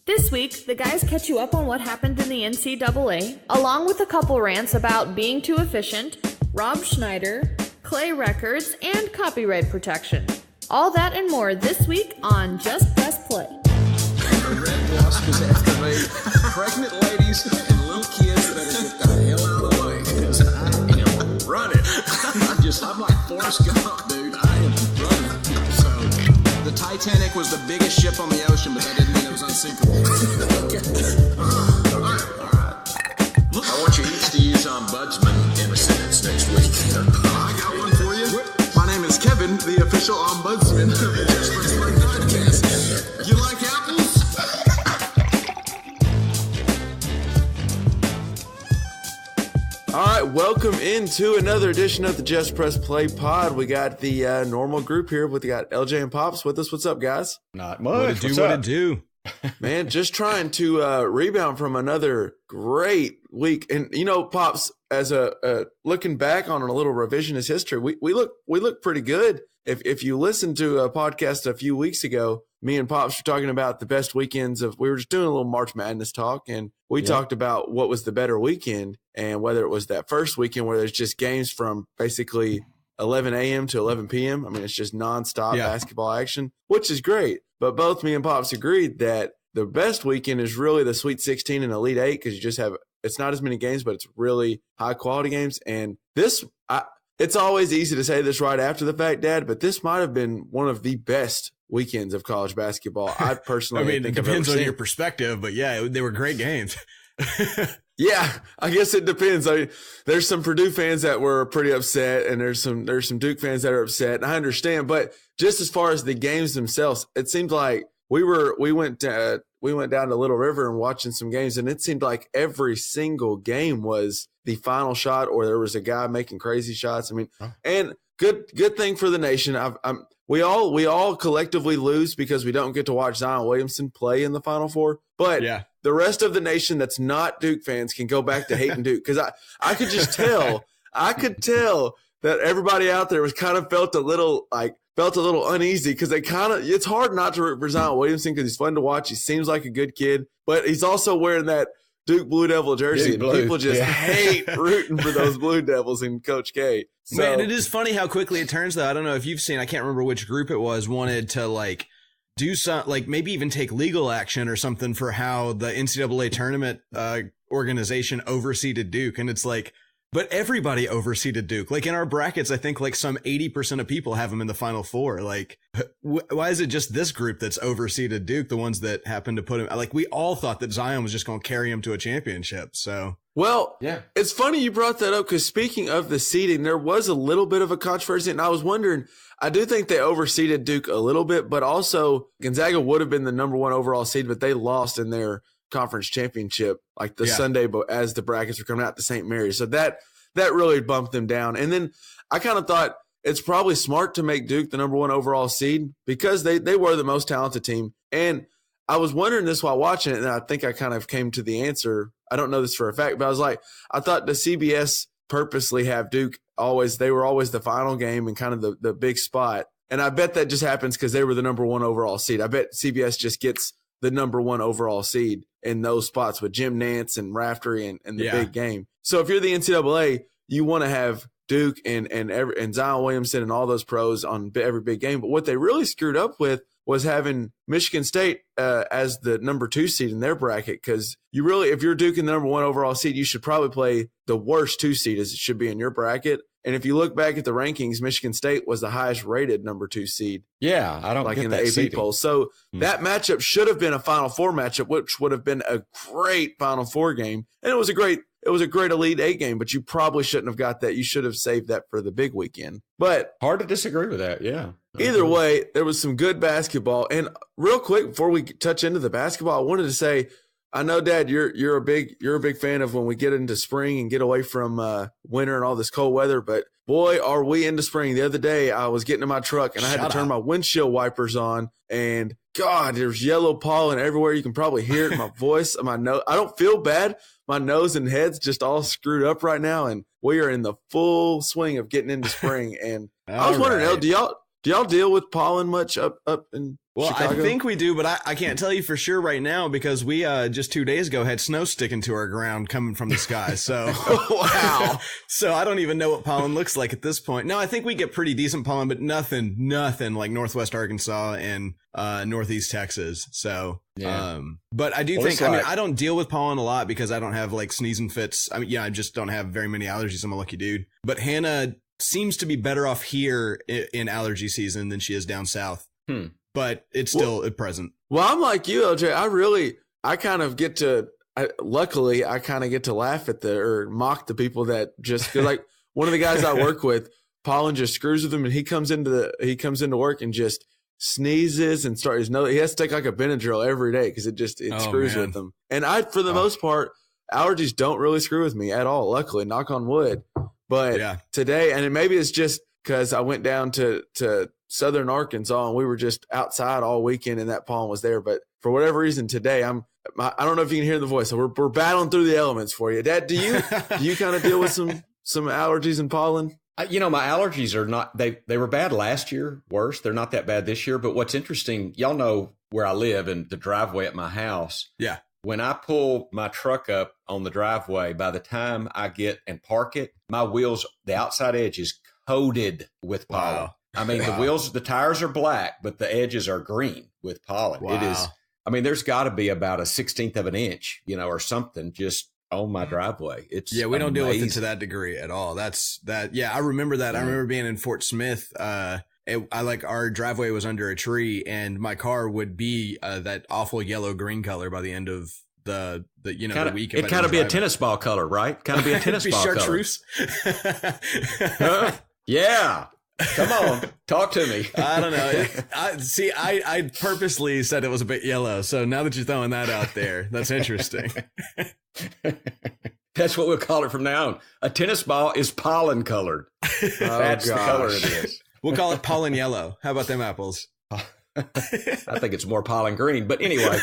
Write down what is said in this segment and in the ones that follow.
This week, the guys catch you up on what happened in the NCAA, along with a couple rants about being too efficient, Rob Schneider, Clay Records, and copyright protection. All that and more this week on Just Press Play. The red wasp is excavate pregnant ladies and little kids better get the hell out of the way, because I am running. I'm like Forrest Gump, dude. I am running. So, the Titanic was the biggest ship on the ocean, but that didn't mean it was unsinkable. All right. I want you each to use ombudsman in a sentence next week. I got one for you. My name is Kevin, the official ombudsman of the Just Press Play podcast. You like apples? All right, welcome into another edition of the Just Press Play pod. We got the normal group here. We got LJ and Pops with us. What's up, guys? Not much. What it do? Man, just trying to rebound from another great week. And you know, Pops, as a looking back on a little revisionist history, we look pretty good. If you listened to a podcast a few weeks ago, me and Pops were talking about the best weekends we were just doing a little March Madness talk, and we talked about what was the better weekend and whether it was that first weekend where there's just games from basically 11 a.m. to 11 p.m. I mean, it's just nonstop basketball action, which is great. But both me and Pops agreed that the best weekend is really the Sweet 16 and Elite 8 because you just have – it's not as many games, but it's really high-quality games. And this it's always easy to say this right after the fact, Dad, but this might have been one of the best weekends of college basketball. I personally think it depends on your perspective, but yeah, they were great games. Yeah, I guess it depends. There's some Purdue fans that were pretty upset, and there's some Duke fans that are upset, and I understand. But just as far as the games themselves, it seemed like we went down to Little River and watching some games, and it seemed like every single game was the final shot, or there was a guy making crazy shots. I mean, and good thing for the nation. We all collectively lose because we don't get to watch Zion Williamson play in the Final Four, but the rest of the nation that's not Duke fans can go back to hating Duke because I could just tell that everybody out there was kind of felt a little uneasy because it's hard not to root for Zion Williamson because he's fun to watch. He seems like a good kid, but he's also wearing that Duke Blue Devil jersey, and people just hate rooting for those Blue Devils and Coach K. So, man, it is funny how quickly it turns, though. I don't know if you've seen, I can't remember which group it was, wanted to do some, maybe even take legal action or something for how the NCAA tournament organization overseeded Duke. And it's but everybody overseeded Duke. In our brackets, I think some 80% of people have them in the Final Four. Why is it just this group that's overseeded Duke, the ones that happen to put him? We all thought that Zion was just going to carry him to a championship. So, well, yeah, it's funny you brought that up because speaking of the seeding, there was a little bit of a controversy, and I was wondering. I do think they overseeded Duke a little bit, but also Gonzaga would have been the number one overall seed, but they lost in their conference championship Sunday, but as the brackets were coming out to St. Mary's. So that really bumped them down. And then I kind of thought it's probably smart to make Duke the number one overall seed because they were the most talented team. And I was wondering this while watching it, and I think I kind of came to the answer. I don't know this for a fact, but I thought the CBS purposely have Duke they were always the final game and kind of the big spot. And I bet that just happens because they were the number one overall seed. I bet CBS just gets the number one overall seed in those spots with Jim Nance and Raftery and the big game. So if you're the NCAA, you want to have Duke and Zion Williamson and all those pros on every big game. But what they really screwed up with was having Michigan State as the number 2 seed in their bracket because if you're Duke in the number 1 overall seed, you should probably play the worst 2 seed as it should be in your bracket. And if you look back at the rankings, Michigan State was the highest rated number 2 seed. Yeah, I don't get in that the AP seeding. poll. So that matchup should have been a Final Four matchup, which would have been a great Final Four game. And it was a great Elite 8 game, but you probably shouldn't have got that. You should have saved that for the big weekend. But hard to disagree with that, yeah. Either way, there was some good basketball. And real quick, before we touch into the basketball, I wanted to say I know, Dad, you're a big fan of when we get into spring and get away from winter and all this cold weather. But boy, are we into spring. The other day, I was getting in my truck and I had to turn my windshield wipers on, and God, there's yellow pollen everywhere. You can probably hear it in my voice, my nose. I don't feel bad. My nose and head's just all screwed up right now, and we are in the full swing of getting into spring. And I was wondering, El, do y'all deal with pollen much up in Chicago? I think we do, but I can't tell you for sure right now because we just 2 days ago had snow sticking to our ground coming from the sky. So wow. So I don't even know what pollen looks like at this point. No, I think we get pretty decent pollen, but nothing like Northwest Arkansas and Northeast Texas. So but I do think I don't deal with pollen a lot because I don't have like sneezing fits. I mean, I just don't have very many allergies. I'm a lucky dude. But Hannah seems to be better off here in allergy season than she is down south. But it's still present. Well, I'm like you, LJ. I kind of get to, luckily, I kind of get to laugh at or mock the people that just, like one of the guys I work with, pollen just screws with him, and he comes into work and just sneezes and starts his nose. He has to take like a Benadryl every day because it screws with him. And for the most part, allergies don't really screw with me at all. Luckily, knock on wood. But today, and maybe it's just because I went down to Southern Arkansas and we were just outside all weekend and that pollen was there. But for whatever reason today, I don't know if you can hear the voice. So we're battling through the elements for you. Dad, do you kind of deal with some allergies and pollen? My allergies are not, they were bad last year, worse. They're not that bad this year. But what's interesting, y'all know where I live and the driveway at my house. Yeah. When I pull my truck up on the driveway, by the time I get and park it, my wheels, the outside edge is coated with pollen. Wow. I mean, the tires are black, but the edges are green with pollen. Wow. It is, there's got to be about a 1/16 of an inch, or something just on my driveway. We don't deal with it to that degree at all. I remember that. I remember being in Fort Smith. Our driveway was under a tree and my car would be that awful yellow-green color by the end of the week. It kind of be a tennis ball color, right? Kind of be a tennis ball chartreuse color. Yeah. Come on, talk to me. I don't know. I purposely said it was a bit yellow. So now that you're throwing that out there, that's interesting. That's what we'll call it from now on. A tennis ball is pollen colored. That's the color it is. We'll call it pollen yellow. How about them apples? I think it's more pollen green, but anyway.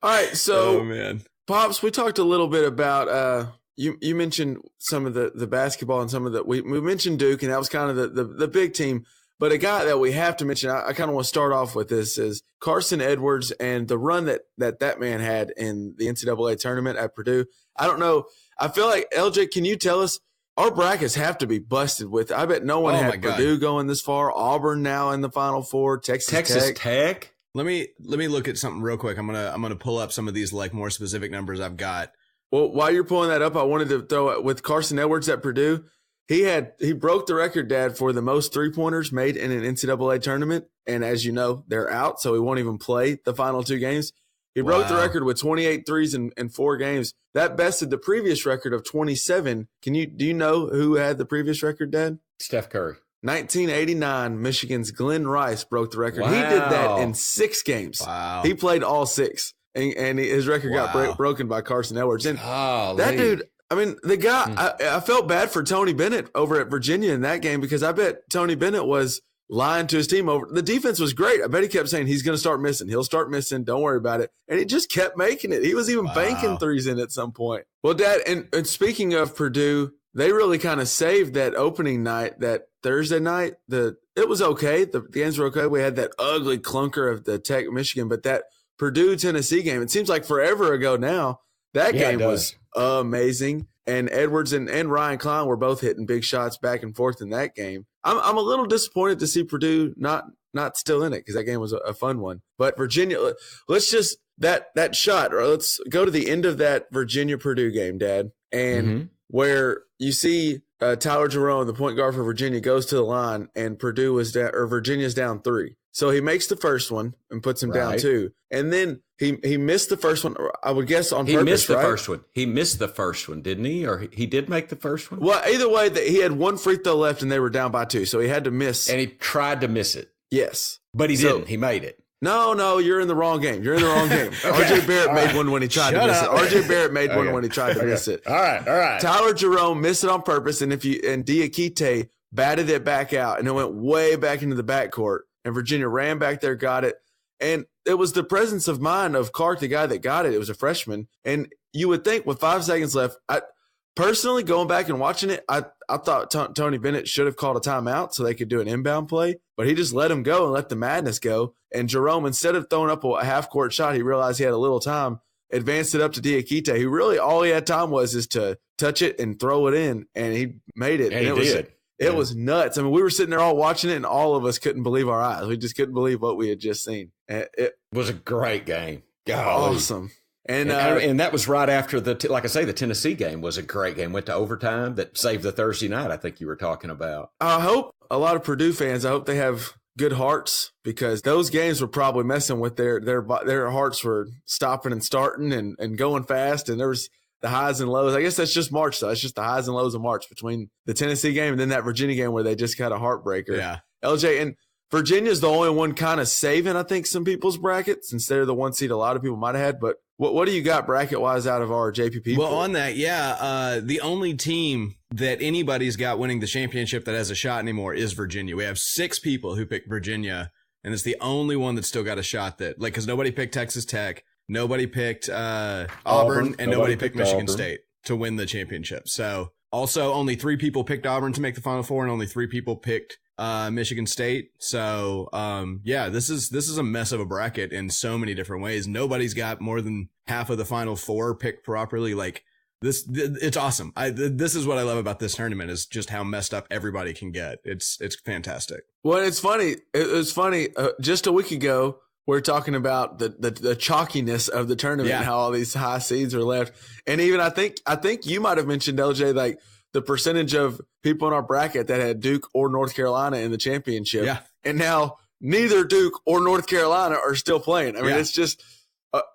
All right. So, Pops, we talked a little bit about, you mentioned some of the basketball and some of we mentioned Duke, and that was kind of the big team. But a guy that we have to mention, I kind of want to start off with this, is Carson Edwards and the run that man had in the NCAA tournament at Purdue. I don't know. I feel like, LJ, can you tell us, our brackets have to be busted with. I bet no one had Purdue going this far. Auburn now in the Final Four. Texas Tech. Let me look at something real quick. I'm gonna pull up some of these like more specific numbers I've got. Well, while you're pulling that up, I wanted to throw it with Carson Edwards at Purdue. He broke the record, Dad, for the most 3-pointers made in an NCAA tournament. And as you know, they're out, so he won't even play the final 2 games. He broke the record with 28 threes in 4 games. That bested the previous record of 27. Do you know who had the previous record, Dad? Steph Curry. 1989, Michigan's Glenn Rice broke the record. Wow. He did that in 6 games. Wow. He played all 6, and his record got broken by Carson Edwards. And that dude, I mean, the guy, I felt bad for Tony Bennett over at Virginia in that game because I bet Tony Bennett was lying to his team over. The defense was great. I bet he kept saying he's going to start missing. He'll start missing. Don't worry about it. And he just kept making it. He was even banking threes in at some point. Well, Dad, and speaking of Purdue, they really kind of saved that opening night, that Thursday night. It was okay. The games were okay. We had that ugly clunker of the Tech Michigan, but that Purdue-Tennessee game, it seems like forever ago now. That game was amazing. And Edwards and Ryan Klein were both hitting big shots back and forth in that game. I'm a little disappointed to see Purdue not still in it because that game was a fun one. But Virginia, let's just that shot, or let's go to the end of that Virginia-Purdue game, Dad, and where you see Tyler Jerome, the point guard for Virginia, goes to the line and Virginia's down 3. So he makes the first one and puts him down 2. And then he missed the first one, I would guess, on purpose, He missed the first one. He missed the first one, didn't he? Or he did make the first one? Well, either way, he had 1 free throw left and they were down by 2. So he had to miss. And he tried to miss it. Yes. But he didn't. He made it. No, you're in the wrong game. You're in the wrong game. RJ Barrett made one when he tried to miss it. RJ Barrett made one when he tried to miss it. All right. Tyler Jerome missed it on purpose, and Diakite batted it back out, and it went way back into the backcourt. And Virginia ran back there, got it. And it was the presence of mind of Clark, the guy that got it. It was a freshman. And you would think with 5 seconds left, personally, going back and watching it, I thought Tony Bennett should have called a timeout so they could do an inbound play, but he just let him go and let the madness go. And Jerome, instead of throwing up a half-court shot, he realized he had a little time, advanced it up to Diakite, who really all he had time is to touch it and throw it in, and he made it. And it he did. It was nuts. I mean, we were sitting there all watching it, and all of us couldn't believe our eyes. We just couldn't believe what we had just seen. It was a great game. Golly. Awesome. And that was right after like I say, the Tennessee game was a great game. Went to overtime that saved the Thursday night I think you were talking about. I hope a lot of Purdue fans, I hope they have good hearts, because those games were probably messing with their hearts were stopping and starting and going fast. And there was the highs and lows. I guess that's just March, though. It's just the highs and lows of March between the Tennessee game and then that Virginia game where they just got a heartbreaker. Yeah. LJ, and Virginia's the only one kind of saving, I think, some people's brackets, since they're the one seed a lot of people might have had. But what do you got bracket-wise out of our JPP? Well, on that, the only team that anybody's got winning the championship that has a shot anymore is Virginia. We have 6 people who picked Virginia, and it's the only one that's still got a shot because nobody picked Texas Tech, nobody picked Auburn, and nobody picked Michigan State to win the championship. So also only 3 people picked Auburn to make the Final Four, and only 3 people picked Michigan State. So this is a mess of a bracket in so many different ways. Nobody's got more than half of the Final Four picked properly. Like it's awesome. This is what I love about this tournament, is just how messed up everybody can get. It's fantastic. Well, it's funny. It's funny. Just a week ago, we're talking about the chalkiness of the tournament and how all these high seeds are left. And even I think you might have mentioned, LJ, like the percentage of people in our bracket that had Duke or North Carolina in the championship. Yeah. And now neither Duke or North Carolina are still playing. I mean, it's just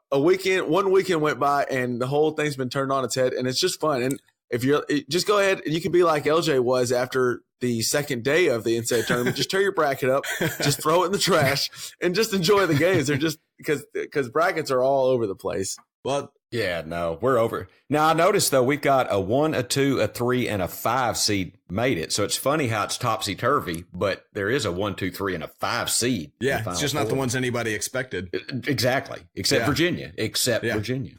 one weekend went by and the whole thing's been turned on its head, and it's just fun. And if you're just go ahead and you can be like LJ was after the second day of the NCAA tournament, just tear your bracket up, just throw it in the trash, and just enjoy the games. They're just because brackets are all over the place. Well, yeah, no, we're over. Now, I noticed, though, we've got a 1, a 2, a 3, and a 5 seed made it. So it's funny how it's topsy-turvy, but there is a 1, 2, 3, and a 5 seed. Yeah, it's just not the ones anybody expected. Exactly, except Virginia. Virginia.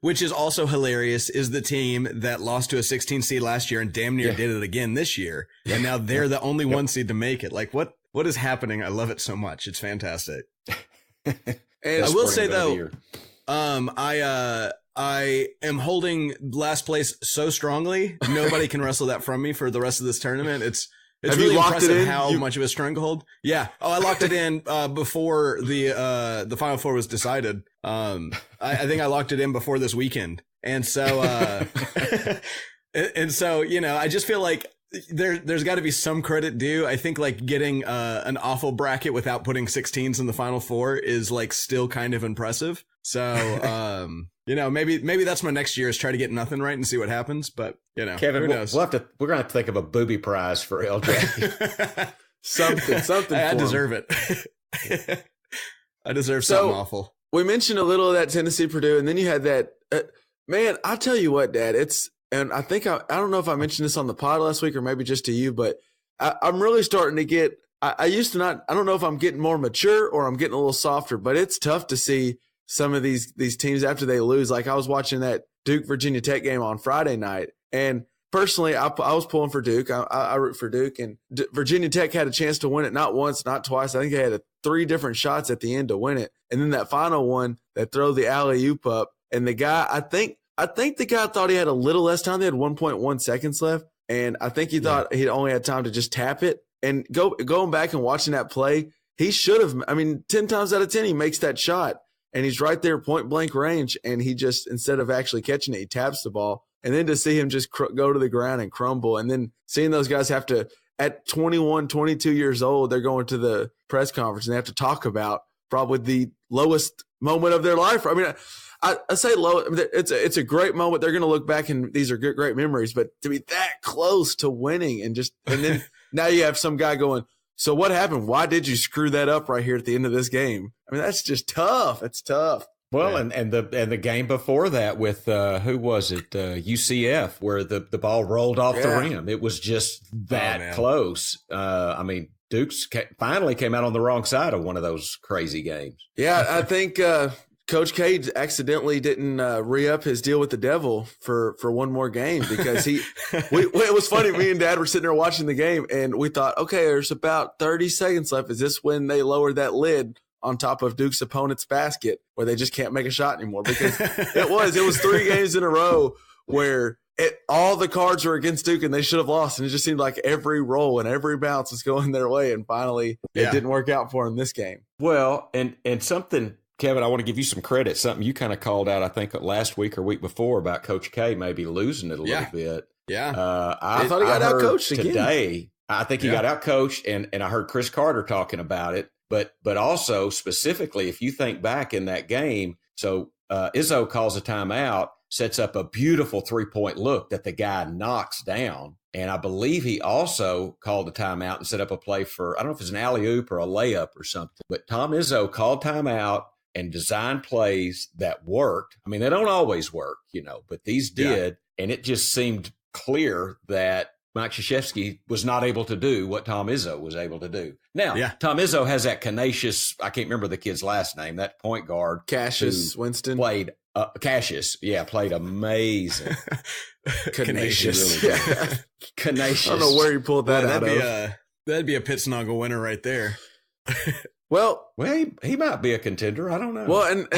Which is also hilarious, is the team that lost to a 16 seed last year and damn near did it again this year. And now they're the only 1 seed to make it. Like, what is happening? I love it so much. It's fantastic. And I will say, though, I am holding last place so strongly. Nobody can wrestle that from me for the rest of this tournament. It's really impressive how much of a stranglehold. Yeah. Oh, I locked it in before the Final Four was decided. I think I locked it in before this weekend. And so I just feel like there's got to be some credit due. I think like getting an awful bracket without putting 16s in the Final Four is like still kind of impressive. So maybe that's my next year, is try to get nothing right and see what happens. But Kevin, who knows? we're gonna have to think of a booby prize for LJ. something. I deserve it. I deserve something awful. We mentioned a little of that Tennessee Purdue, and then you had that. Man, I tell you what, Dad, and I think I don't know if I mentioned this on the pod last week or maybe just to you, but I'm really starting to get. I used to not. I don't know if I'm getting more mature or I'm getting a little softer, but it's tough to see some of these teams after they lose. Like I was watching that Duke Virginia Tech game on Friday night, and personally, I was pulling for Duke. I root for Duke, and Virginia Tech had a chance to win it, not once, not twice. I think they had 3 different shots at the end to win it, and then that final one that throw the alley-oop up, and the guy, I think the guy thought he had a little less time. They had 1.1 seconds left, and I think he thought he'd only had time to just tap it. And going back and watching that play, he should have. I mean, 10 times out of 10, he makes that shot. And he's right there, point blank range, and he just, instead of actually catching it, he taps the ball. And then to see him just go to the ground and crumble, and then seeing those guys have to, at 21, 22 years old, they're going to the press conference and they have to talk about probably the lowest moment of their life. I mean, I say low, it's a great moment. They're going to look back and these are great memories, but to be that close to winning and then now you have some guy going, So what happened? Why did you screw that up right here at the end of this game? I mean, that's just tough. That's tough. Well, and the game before that with who was it? UCF, where the ball rolled off the rim. It was just that close. I mean, Duke's finally came out on the wrong side of one of those crazy games. Yeah, I think Coach K accidentally didn't re-up his deal with the devil for one more game because it was funny. Me and Dad were sitting there watching the game, and we thought, okay, there's about 30 seconds left. Is this when they lowered that lid on top of Duke's opponent's basket where they just can't make a shot anymore? Because it was 3 games in a row where all the cards were against Duke and they should have lost. And it just seemed like every roll and every bounce was going their way. And finally, it didn't work out for them this game. Well, and something, Kevin, I want to give you some credit. Something you kind of called out, I think, last week or week before about Coach K maybe losing it a little bit. Yeah. I thought he got out-coached again. Today, I think he got out-coached, and I heard Chris Carter talking about it. But also, specifically, if you think back in that game, so Izzo calls a timeout, sets up a beautiful 3-point look that the guy knocks down. And I believe he also called a timeout and set up a play for, I don't know if it's an alley-oop or a layup or something. But Tom Izzo called timeout and designed plays that worked. I mean, they don't always work, but these did. And it just seemed clear that Mike Krzyzewski was not able to do what Tom Izzo was able to do. Now, Tom Izzo has that Canisius, I can't remember the kid's last name, that point guard. Cassius Winston. Played, Cassius, played amazing. Canisius. Really Canisius. I don't know where you pulled that out of. That'd be a Pit Snuggle winner right there. Well, he might be a contender. I don't know. Well, and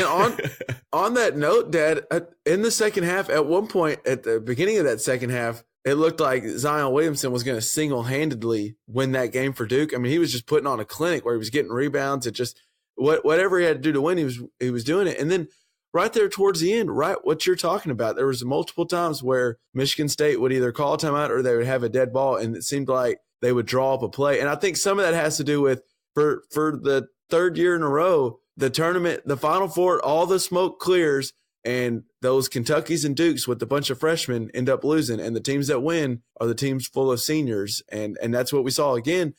on that note, Dad, in the second half, at one point at the beginning of that second half, it looked like Zion Williamson was going to single-handedly win that game for Duke. I mean, he was just putting on a clinic where he was getting rebounds. It just whatever he had to do to win, he was doing it. And then right there towards the end, right what you're talking about, there was multiple times where Michigan State would either call a timeout or they would have a dead ball, and it seemed like they would draw up a play. And I think some of that has to do with for the third year in a row, the tournament, the Final Four, all the smoke clears, and those Kentuckys and Dukes with a bunch of freshmen end up losing. And the teams that win are the teams full of seniors. And that's what we saw again.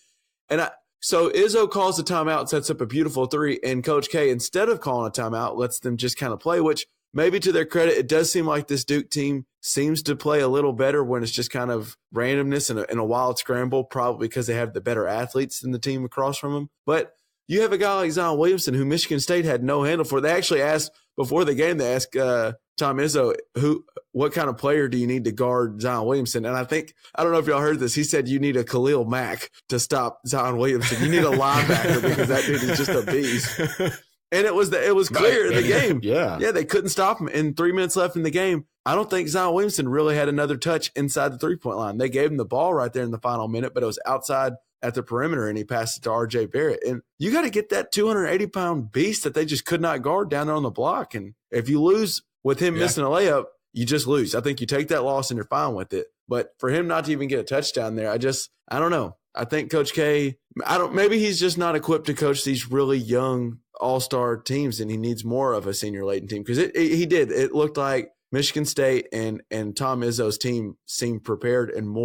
So Izzo calls a timeout, sets up a beautiful 3, and Coach K, instead of calling a timeout, lets them just kind of play, which maybe to their credit, it does seem like this Duke team seems to play a little better when it's just kind of randomness and a wild scramble, probably because they have the better athletes than the team across from them. But you have a guy like Zion Williamson, who Michigan State had no handle for. They actually asked before the game, they asked Tom Izzo, what kind of player do you need to guard Zion Williamson? And I don't know if y'all heard this. He said you need a Khalil Mack to stop Zion Williamson. You need a linebacker because that dude is just a beast. And it was clear in the game. Yeah, they couldn't stop him. And 3 minutes left in the game, I don't think Zion Williamson really had another touch inside the 3-point line. They gave him the ball right there in the final minute, but it was outside at the perimeter, and he passed it to R.J. Barrett. And you got to get that 280-pound beast that they just could not guard down there on the block. And if you lose with him missing a layup, you just lose. I think you take that loss and you're fine with it. But for him not to even get a touchdown there, I don't know. I think Coach K, maybe he's just not equipped to coach these really young all-star teams, and he needs more of a senior-laden team. Because he did. It looked like Michigan State and Tom Izzo's team seemed prepared and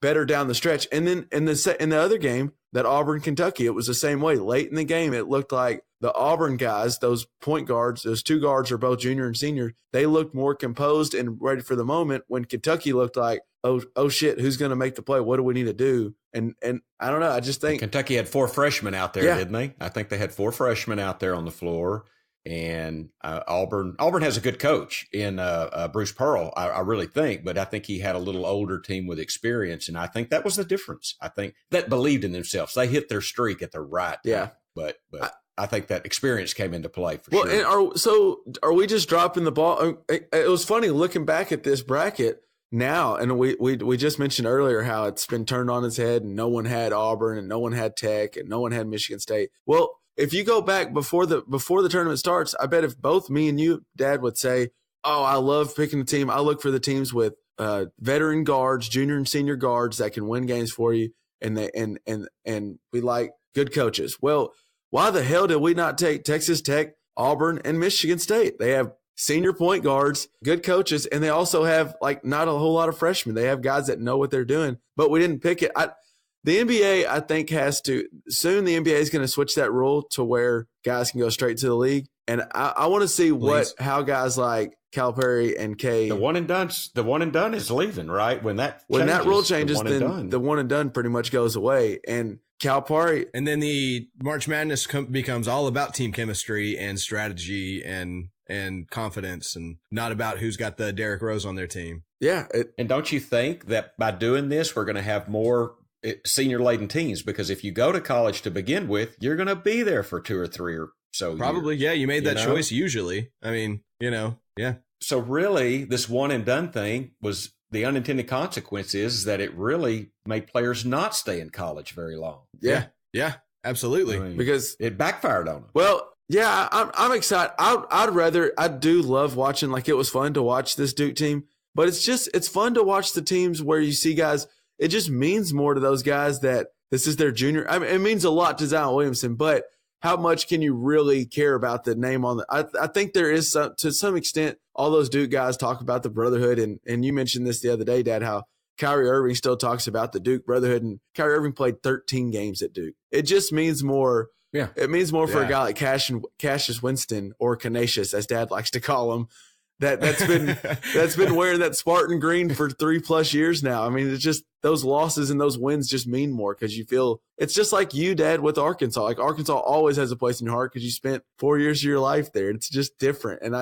better down the stretch. And then in the other game, that Auburn-Kentucky, it was the same way. Late in the game, it looked like the Auburn guys, those point guards, those 2 guards are both junior and senior. They looked more composed and ready for the moment, when Kentucky looked like, oh shit, who's going to make the play? What do we need to do? And I don't know. I just think Kentucky had 4 freshmen out there, didn't they? I think they had 4 freshmen out there on the floor. And Auburn has a good coach in Bruce Pearl, I really think, but I think he had a little older team with experience, and I think that was the difference. I think that believed in themselves. They hit their streak at the right time. But I think that experience came into play for sure. And are we just dropping the ball? It was funny looking back at this bracket now, and we just mentioned earlier how it's been turned on its head, and no one had Auburn, and no one had Tech, and no one had Michigan State. Well, if you go back before the tournament starts, I bet if both me and you, Dad, would say, oh, I love picking the team. I look for the teams with veteran guards, junior and senior guards that can win games for you, and we like good coaches. Well, why the hell did we not take Texas Tech, Auburn, and Michigan State? They have senior point guards, good coaches, and they also have like not a whole lot of freshmen. They have guys that know what they're doing, but we didn't pick it. The NBA, I think, has to soon. The NBA is going to switch that rule to where guys can go straight to the league, and I want to see how guys like Calipari and Kay. The one and done is leaving, right? When that rule changes, then the one and done pretty much goes away, and Calipari. And then the March Madness becomes all about team chemistry and strategy and confidence, and not about who's got the Derrick Rose on their team. Yeah, and don't you think that by doing this, we're going to have more senior-laden teams? Because if you go to college to begin with, you're going to be there for 2 or 3 or so probably years, yeah, you made that choice usually. I mean, yeah. So really, this one and done thing was the unintended consequence is that it really made players not stay in college very long. Yeah, absolutely. I mean, because it backfired on them. Well, yeah, I'm excited. I do love watching. Like, it was fun to watch this Duke team, but it's fun to watch the teams where you see guys. It just means more to those guys that this is their junior. I mean, it means a lot to Zion Williamson, but how much can you really care about the name on the? I think there is to some extent. All those Duke guys talk about the brotherhood, and you mentioned this the other day, Dad, how Kyrie Irving still talks about the Duke brotherhood, and Kyrie Irving played 13 games at Duke. It just means more. Yeah, it means more for a guy like Cassius Winston, or Canisius, as Dad likes to call him. That's been wearing that Spartan green for 3+ years now. I mean, it's just those losses and those wins just mean more because you feel it's just like you, Dad, with Arkansas. Like, Arkansas always has a place in your heart because you spent 4 years of your life there. It's just different, and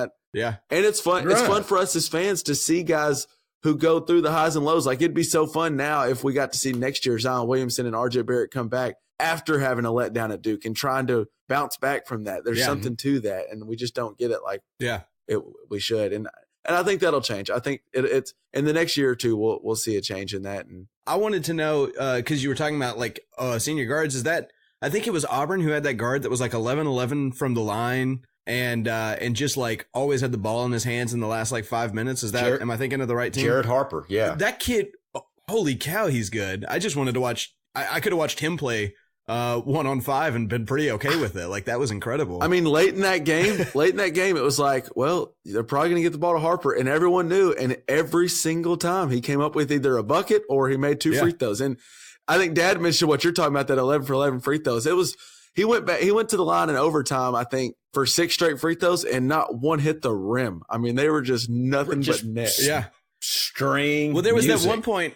it's fun. Right. It's fun for us as fans to see guys who go through the highs and lows. Like, it'd be so fun now if we got to see next year Zion Williamson and RJ Barrett come back after having a letdown at Duke and trying to bounce back from that. There's something to that, and we just don't get it. Like, we should, and I think that'll change. I think it's in the next year or two we'll see a change in that. And I wanted to know because you were talking about like senior guards. Is that I think it was Auburn who had that guard that was like 11-11 from the line and just like always had the ball in his hands in the last like 5 minutes. Is that am I thinking of the right team? Jared Harper, yeah, that kid. Holy cow, he's good. I just wanted to watch. I could have watched him play 1-on-5 and been pretty okay with it. Like, that was incredible. I mean, late in that game, it was like, well, they're probably going to get the ball to Harper, and everyone knew. And every single time he came up with either a bucket or he made 2 free throws. And I think Dad mentioned what you're talking about, that 11 for 11 free throws. It was he went to the line in overtime, I think, for 6 straight free throws, and not one hit the rim. I mean, they were just nothing but net. Yeah, string. Well, there was music. that one point.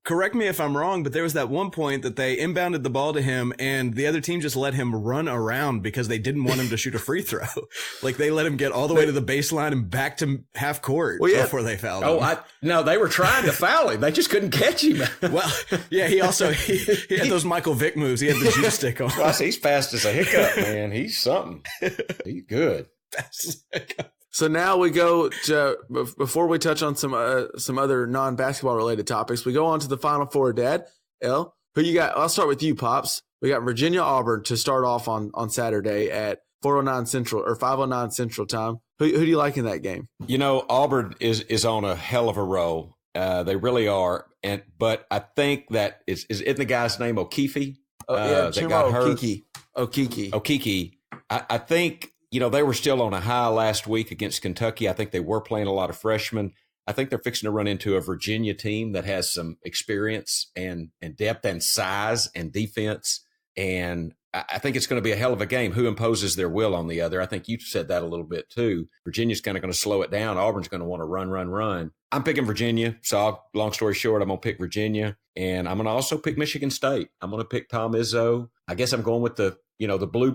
Correct me if I'm wrong, but there was that one point that they inbounded the ball to him and the other team just let him run around because they didn't want him to shoot a free throw. Like, they let him get all the way to the baseline and back to half court before they fouled him. No, they were trying to foul him. They just couldn't catch him. Well, yeah, he had those Michael Vick moves. He had the juice stick on. Plus, he's fast as a hiccup, man. He's something. He's good. So now we go to, before we touch on some other non-basketball related topics, we go on to the Final Four, Dad. Who you got? I'll start with you, Pops. We got Virginia Auburn to start off on Saturday at 4:09 Central or 5:09 Central time. Who do you like in that game? You know, Auburn is on a hell of a roll. They really are. But I think that isn't the guy's name O'Keefe? That got hurt. Okeke. I think. You know, they were still on a high last week against Kentucky. I think they were playing a lot of freshmen. I think they're fixing to run into a Virginia team that has some experience and depth and size and defense. And I think it's going to be a hell of a game. Who imposes their will on the other? I think you said that a little bit too. Virginia's kind of going to slow it down. Auburn's going to want to run. I'm picking Virginia. So long story short, I'm going to pick Virginia. And I'm going to also pick Michigan State. I'm going to pick Tom Izzo. I guess I'm going with the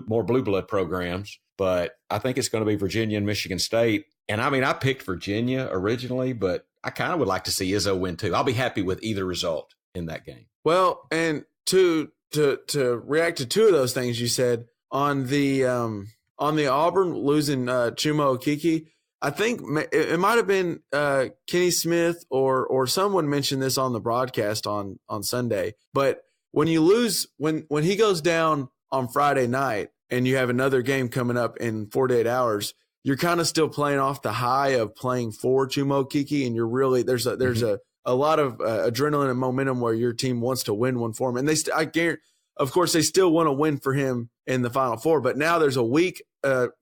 more blue blood programs. But I think it's going to be Virginia and Michigan State. And I mean, I picked Virginia originally, but I kind of would like to see Izzo win too. I'll be happy with either result in that game. Well, and to react to 2 of those things you said on the Auburn losing Chuma Okeke, I think it might have been Kenny Smith or someone mentioned this on the broadcast on Sunday. But when you lose, when he goes down on Friday night, and you have another game coming up in 48 hours, you're kind of still playing off the high of playing for Chuma Okeke, and you're really there's a lot of adrenaline and momentum where your team wants to win one for him, and I guarantee, of course, they still want to win for him in the Final Four. But now there's a week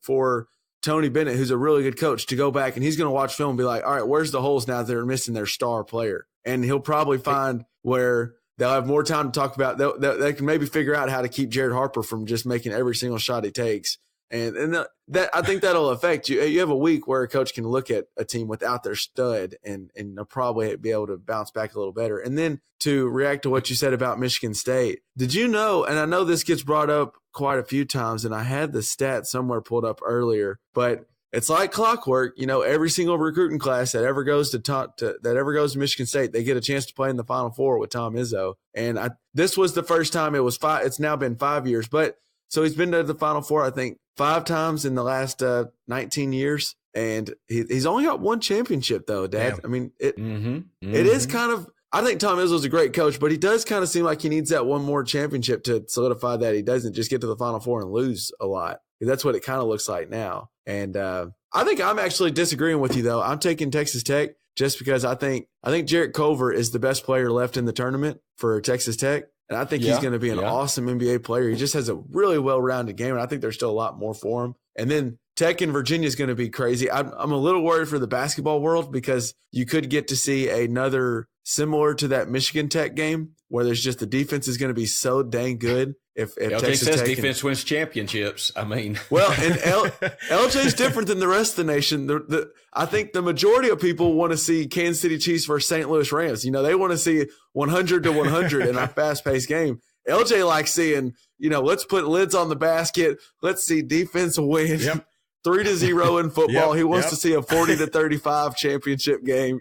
for Tony Bennett, who's a really good coach, to go back and he's going to watch film and be like, all right, where's the holes now that they're missing their star player, and he'll probably find where they'll have more time to talk about. They can maybe figure out how to keep Jared Harper from just making every single shot he takes. And that I think that'll affect you. You have a week where a coach can look at a team without their stud and they'll probably be able to bounce back a little better. And then to react to what you said about Michigan State, did you know, and I know this gets brought up quite a few times, and I had the stat somewhere pulled up earlier, but it's like clockwork. Every single recruiting class that ever goes to Michigan State, they get a chance to play in the Final Four with Tom Izzo. And this was the first time. It was 5. It's now been 5 years, but so he's been to the Final Four, I think, 5 times in the last 19 years. And he's only got 1 championship, though, Dad. Yeah. I mean, it is kind of – I think Tom Izzo's a great coach, but he does kind of seem like he needs that one more championship to solidify that he doesn't just get to the Final Four and lose a lot. That's what it kind of looks like now. And I think I'm actually disagreeing with you, though. I'm taking Texas Tech just because I think Jarrett Culver is the best player left in the tournament for Texas Tech. And I think he's going to be an awesome NBA player. He just has a really well-rounded game, and I think there's still a lot more for him. And then Tech in Virginia is going to be crazy. I'm a little worried for the basketball world because you could get to see another similar to that Michigan Tech game where there's just the defense is going to be so dang good. If LJ Texas says Tech defense wins championships. I mean, well, and LJ's different than the rest of the nation. I think the majority of people want to see Kansas City Chiefs versus St. Louis Rams. They want to see 100 to 100 in a fast-paced game. LJ likes seeing, let's put lids on the basket. Let's see defense win 3-0 in football. He wants to see a 40 to 35 championship game.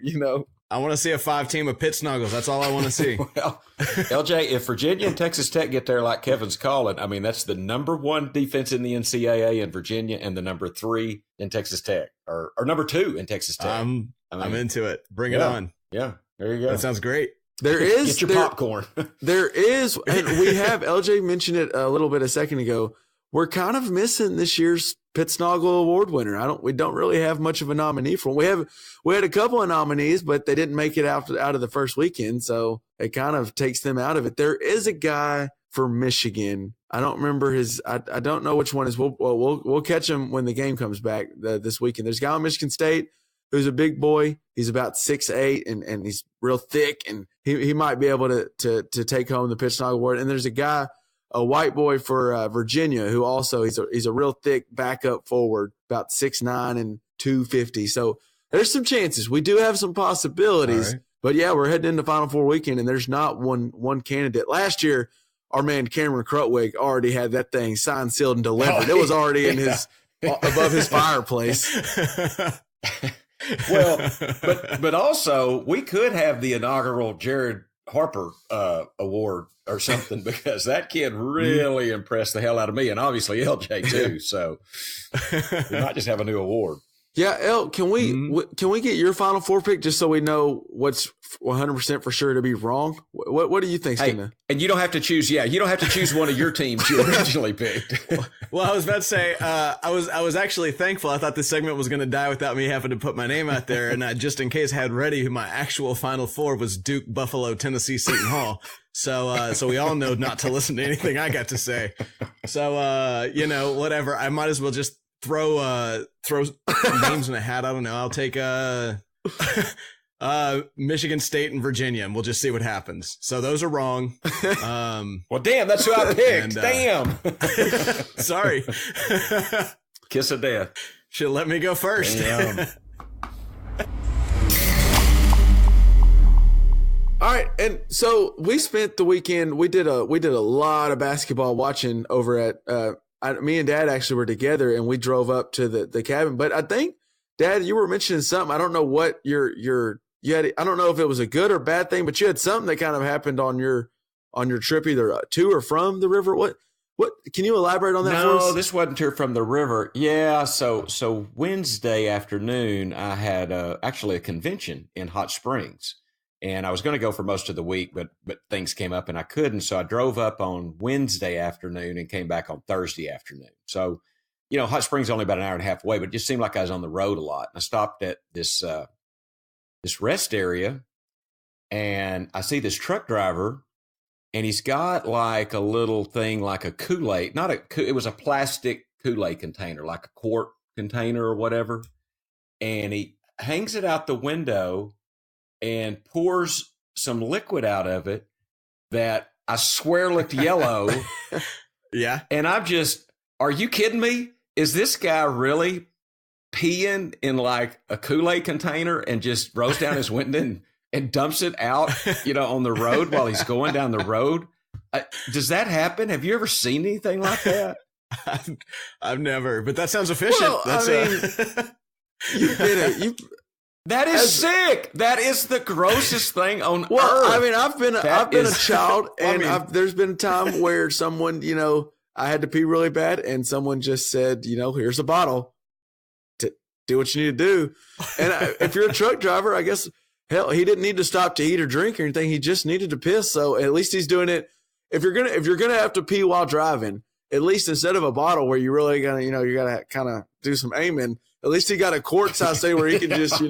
I want to see a 5-team of pit snuggles. That's all I want to see. Well, LJ, if Virginia and Texas Tech get there like Kevin's calling, I mean, that's the number 1 defense in the NCAA in Virginia and the number 3 in Texas Tech, or number 2 in Texas Tech. I'm into it. Bring it on. Yeah, there you go. That sounds great. There is get your popcorn. There is, and we have LJ mentioned it a little bit a second ago. We're kind of missing this year's Pittsnoggle Award winner. We don't really have much of a nominee for him. We had a couple of nominees, but they didn't make it out of the first weekend, so it kind of takes them out of it. There is a guy for Michigan. I don't remember his. I don't know which one is. We'll catch him when the game comes back this weekend. There's a guy on Michigan State who's a big boy. He's about 6'8", and he's real thick, and he might be able to take home the Pittsnoggle Award. And there's a guy, a white boy for Virginia, who also he's a real thick backup forward, about 6'9" and 250. So there's some chances. We do have some possibilities, right. But yeah, we're heading into Final Four weekend, and there's not one candidate. Last year, our man Cameron Krutwig already had that thing signed, sealed, and delivered. It was already in his above his fireplace. Well, but also we could have the inaugural Jared Harper award or something, because that kid really impressed the hell out of me, and obviously LJ too. So we might just have a new award. Yeah, El, can we get your Final Four pick just so we know what's 100% for sure to be wrong? What do you think's gonna? And you don't have to choose. Yeah, you don't have to choose one of your teams you originally picked. Well, I was about to say, I was actually thankful. I thought this segment was going to die without me having to put my name out there, and I just in case had ready who my actual Final Four was: Duke, Buffalo, Tennessee, Seton Hall. So we all know not to listen to anything I got to say. So whatever. I might as well just throw names in a hat. I don't know. I'll take Michigan State and Virginia, and we'll just see what happens. So those are wrong. Well, damn, that's who I picked. Damn. Sorry. Kiss of death. Should let me go first. Damn. All right, and so we spent the weekend. We did a lot of basketball watching over at. Me and Dad actually were together, and we drove up to the cabin. But I think, Dad, you were mentioning something. I don't know what you had. I don't know if it was a good or bad thing, but you had something that kind of happened on your trip, either to or from the river. What can you elaborate on that for us? No, this wasn't to or from the river. Yeah, so Wednesday afternoon, I had actually a convention in Hot Springs. And I was going to go for most of the week, but things came up and I couldn't. So I drove up on Wednesday afternoon and came back on Thursday afternoon. So, Hot Springs is only about an hour and a half away, but it just seemed like I was on the road a lot. And I stopped at this rest area, and I see this truck driver, and he's got like a little thing like a Kool-Aid. It was a plastic Kool-Aid container, like a quart container or whatever. And he hangs it out the window and pours some liquid out of it that I swear looked yellow. Yeah. And I'm just, are you kidding me? Is this guy really peeing in like a Kool-Aid container and just rolls down his window and dumps it out, on the road while he's going down the road? Does that happen? Have you ever seen anything like that? I've never, but that sounds efficient. Well, That is sick. That is the grossest thing on earth. I mean, I've been a child, and there's been a time where someone, I had to pee really bad, and someone just said, here's a bottle. Do what you need to do. And if you're a truck driver, I guess, hell, he didn't need to stop to eat or drink or anything. He just needed to piss. So at least he's doing it. If you're gonna have to pee while driving, at least instead of a bottle where you really gotta, you gotta kind of do some aiming. At least he got a quart size thing where he can just,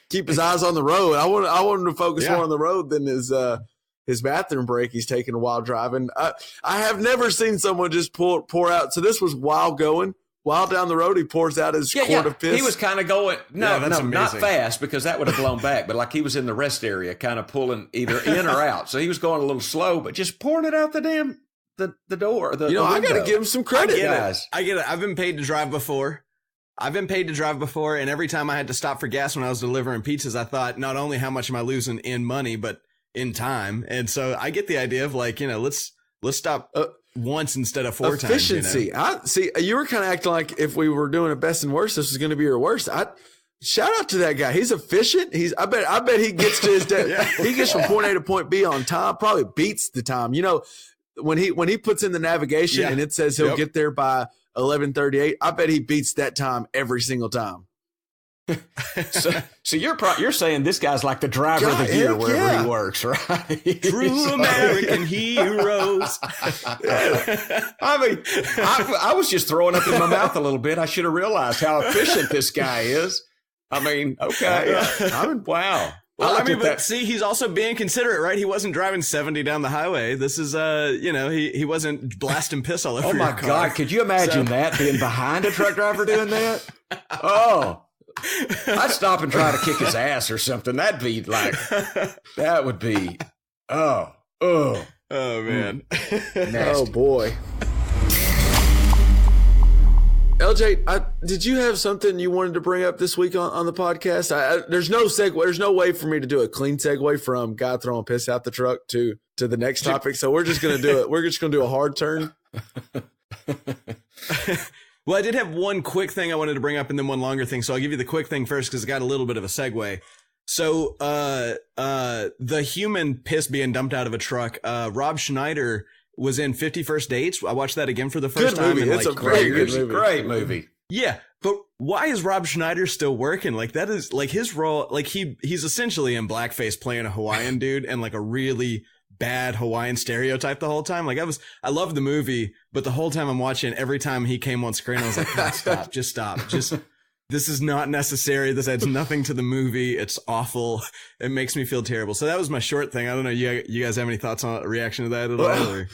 keep his eyes on the road. I want him to focus more on the road than his bathroom break he's taking while driving. I have never seen someone just pour out. So this was while down the road, he pours out his quart of piss. He was kind of going, not fast because that would have blown back, but like he was in the rest area, kind of pulling either in or out. So he was going a little slow, but just pouring it out the door. The I got to give him some credit, guys. I get it. I've been paid to drive before. And every time I had to stop for gas when I was delivering pizzas, I thought not only how much am I losing in money, but in time. And so I get the idea of like, let's stop once instead of four efficiency. times. Efficiency. You were kind of acting like if we were doing a best and worst, this was going to be your worst. Shout out to that guy. He's efficient. I bet he gets to his he gets from point A to point B on time. Probably beats the time. When he puts in the navigation and it says he'll get there by 11:38, I bet he beats that time every single time. So you're saying this guy's like the driver of the year wherever he works, right? True American heroes. I mean, I was just throwing up in my mouth a little bit. I should have realized how efficient this guy is. I mean, okay. Wow. Well, but see, he's also being considerate, right? He wasn't driving 70 down the highway. This is, he wasn't blasting piss all over your car. Oh my God. Could you imagine that being behind a truck driver doing that? Oh, I'd stop and try to kick his ass or something. That would be, oh man. Nasty. Oh boy. LJ, did you have something you wanted to bring up this week on the podcast? There's no segue. There's no way for me to do a clean segue from guy throwing piss out the truck to the next topic. So we're just going to do it. We're just going to do a hard turn. Well, I did have one quick thing I wanted to bring up and then one longer thing. So I'll give you the quick thing first because it got a little bit of a segue. So the human piss being dumped out of a truck, Rob Schneider was in 50 First Dates. I watched that again for the first time. Movie. It's a very good movie. Great movie. Yeah, but why is Rob Schneider still working? Like that is like his role. Like he's essentially in blackface playing a Hawaiian dude and like a really bad Hawaiian stereotype the whole time. Like I love the movie, but the whole time I'm watching, every time he came on screen, I was like, stop. This is not necessary. This adds nothing to the movie. It's awful. It makes me feel terrible. So that was my short thing. I don't know. You guys have any thoughts on a reaction to that at all? Or?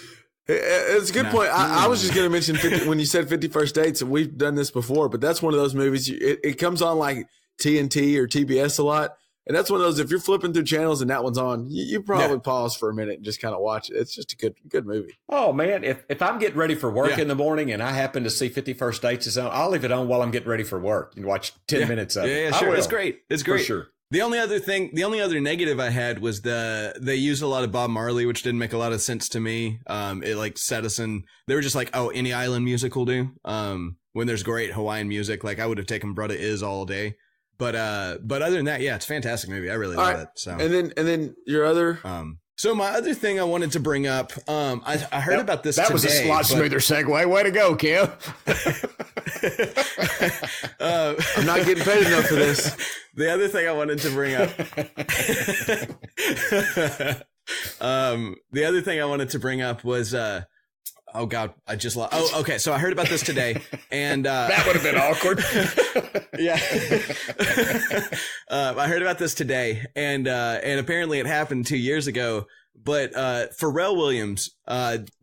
It's a good point. I was just going to mention when you said 50 First Dates, and we've done this before, but that's one of those movies. It comes on like TNT or TBS a lot. And that's one of those, if you're flipping through channels and that one's on, you probably pause for a minute and just kind of watch it. It's just a good movie. Oh, man. If I'm getting ready for work in the morning and I happen to see 50 First Dates is on, I'll leave it on while I'm getting ready for work and watch 10 minutes of it. Yeah, sure. It's great. It's great. For sure. The only other negative I had was they used a lot of Bob Marley, which didn't make a lot of sense to me. It like set us in, they were just like, oh, any island music will do. When there's great Hawaiian music, like I would have taken Brudda Is all day. But other than that, yeah, it's a fantastic movie. I really love it. So and then your other so my other thing I wanted to bring up, I heard about this. That was a lot smoother segue. Way to go, Kim. I'm not getting paid enough for this. The other thing I wanted to bring up. The other thing I wanted to bring up was oh God, I just lost. Oh, okay. So I heard about this today, and that would have been awkward. Yeah. I heard about this today, and apparently it happened 2 years ago. But Pharrell Williams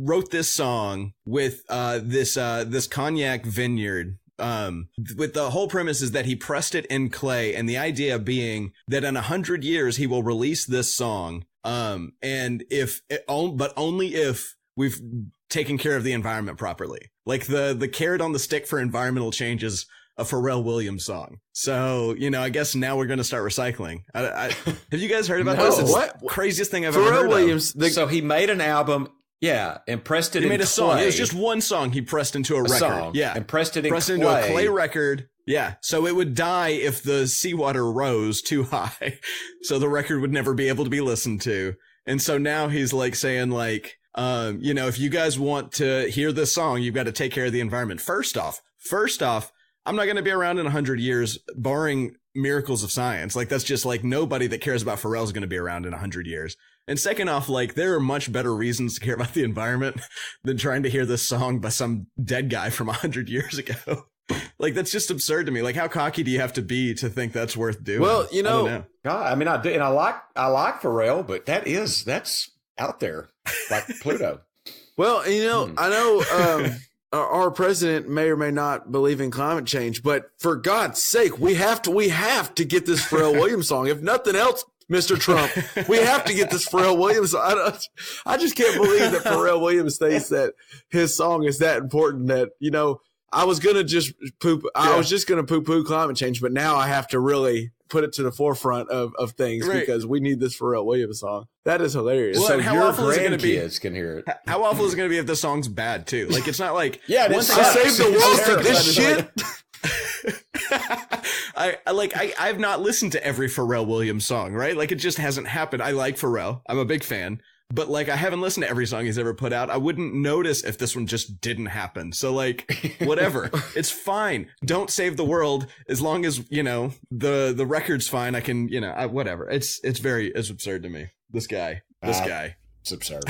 wrote this song with this cognac vineyard. With the whole premise is that he pressed it in clay, and the idea being that in 100 years he will release this song. And but only if we've taken care of the environment properly. Like the carrot on the stick for environmental change is a Pharrell Williams song. So, I guess now we're going to start recycling. Have you guys heard about this? It's the craziest thing I've ever heard Williams, of. So he made an album, and pressed it in clay. He made a song. It was just one song he pressed into a record. Song, yeah. And pressed it in clay. Into a clay record. Yeah. So it would die if the seawater rose too high. So the record would never be able to be listened to. And so now he's like saying like, if you guys want to hear this song, you've got to take care of the environment. First off, I'm not going to be around in 100 years, barring miracles of science. Like, that's just like nobody that cares about Pharrell is going to be around in 100 years. And second off, like, there are much better reasons to care about the environment than trying to hear this song by some dead guy from 100 years ago. Like, that's just absurd to me. Like, how cocky do you have to be to think that's worth doing? Well, I don't know. God, I mean, I do, and I like Pharrell, but that's out there, like Pluto. Well, I know our president may or may not believe in climate change, but for God's sake, we have to get this Pharrell Williams song. If nothing else, Mr. Trump, we have to get this Pharrell Williams. I just can't believe that Pharrell Williams thinks that his song is that important that, I was going to just I was just going to poo-poo climate change, but now I have to really put it to the forefront of things because we need this Pharrell Williams song. That is hilarious. Well, so how your awful is it going to be? Can hear it. How awful is it going to be if the song's bad too? Like, it's not like one thing I saved the world for this shit. I've not listened to every Pharrell Williams song, right? Like, it just hasn't happened. I like Pharrell. I'm a big fan. But like, I haven't listened to every song he's ever put out. I wouldn't notice if this one just didn't happen. So like, whatever, it's fine. Don't save the world as long as, the record's fine. I can, whatever. It's absurd to me. This guy. It's absurd.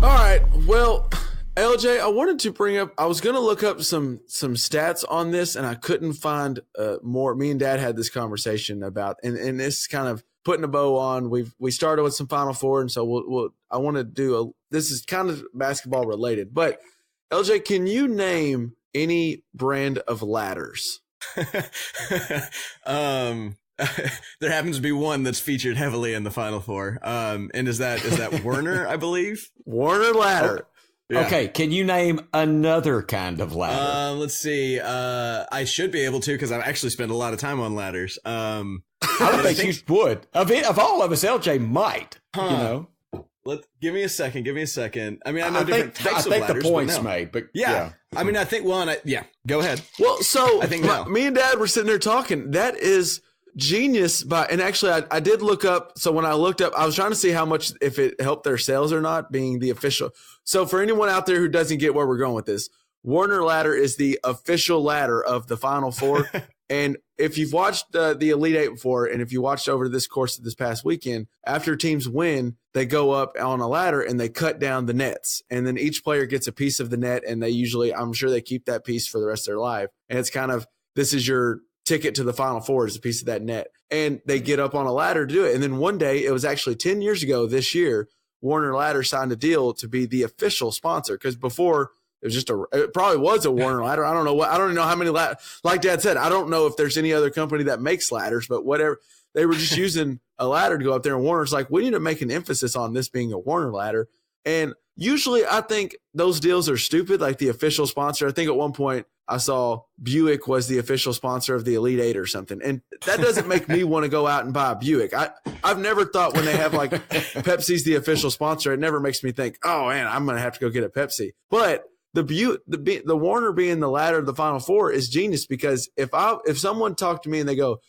All right. Well, LJ, I wanted to bring up, I was going to look up some stats on this and I couldn't find more. Me and Dad had this conversation about, and this is kind of putting a bow on. We started with some Final Four, and so I want to do this is kind of basketball related, but LJ, can you name any brand of ladders? There happens to be one that's featured heavily in the Final Four. And is that Werner, I believe? Werner ladder. Yeah. Okay, can you name another kind of ladder? Let's see. I should be able to because I've actually spent a lot of time on ladders. I don't think you would. Of all of us, LJ might. Give me a second. I mean, I know different types of ladders. I think the point's made, but yeah. I mean, I think go ahead. Well, so I think me and Dad were sitting there talking. That is genius. And actually, I did look up. So when I looked up, I was trying to see how much, if it helped their sales or not, being the official. So for anyone out there who doesn't get where we're going with this, Werner ladder is the official ladder of the Final Four. And if you've watched the Elite Eight before, and if you watched over this course of this past weekend, after teams win, they go up on a ladder and they cut down the nets. And then each player gets a piece of the net, and they usually, I'm sure they keep that piece for the rest of their life. And it's kind of, this is your ticket to the Final Four, is a piece of that net. And they get up on a ladder to do it. And then one day, it was actually 10 years ago this year, Werner Ladder signed a deal to be the official sponsor. Because before, it probably was a Werner ladder. I don't even know how many like Dad said, I don't know if there's any other company that makes ladders, but whatever. They were just using a ladder to go up there, and Warner's like, we need to make an emphasis on this being a Werner ladder. And usually I think those deals are stupid, like the official sponsor. I think at one point I saw Buick was the official sponsor of the Elite Eight or something. And that doesn't make me want to go out and buy a Buick. I've never thought when they have like Pepsi's the official sponsor, it never makes me think, oh man, I'm going to have to go get a Pepsi. But the Werner being the ladder of the Final Four is genius, because if someone talked to me and they go,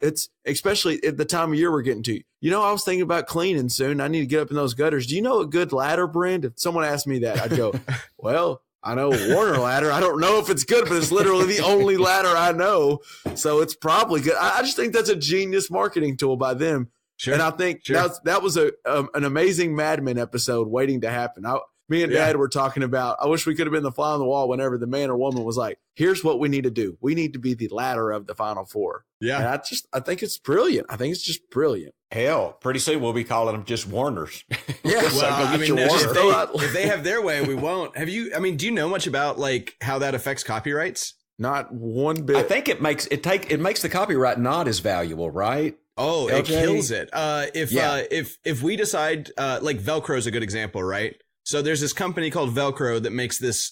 it's especially at the time of year we're getting to, I was thinking about cleaning soon. I need to get up in those gutters. Do you know a good ladder brand? If someone asked me that, I'd go, well, I know Werner ladder. I don't know if it's good, but it's literally the only ladder I know. So it's probably good. I just think that's a genius marketing tool by them. Sure. And I think that was an amazing Mad Men episode waiting to happen. Me and Dad were talking about, I wish we could have been the fly on the wall whenever the man or woman was like, here's what we need to do. We need to be the ladder of the Final Four. Yeah. And I think it's brilliant. I think it's just brilliant. Hell, pretty soon we'll be calling them just Werners. Yeah. If they have their way, we won't. Do you know much about like how that affects copyrights? Not one bit. I think it makes the copyright not as valuable, right? Oh, it LJ? kills it. If we decide, like Velcro is a good example, right? So there's this company called Velcro that makes this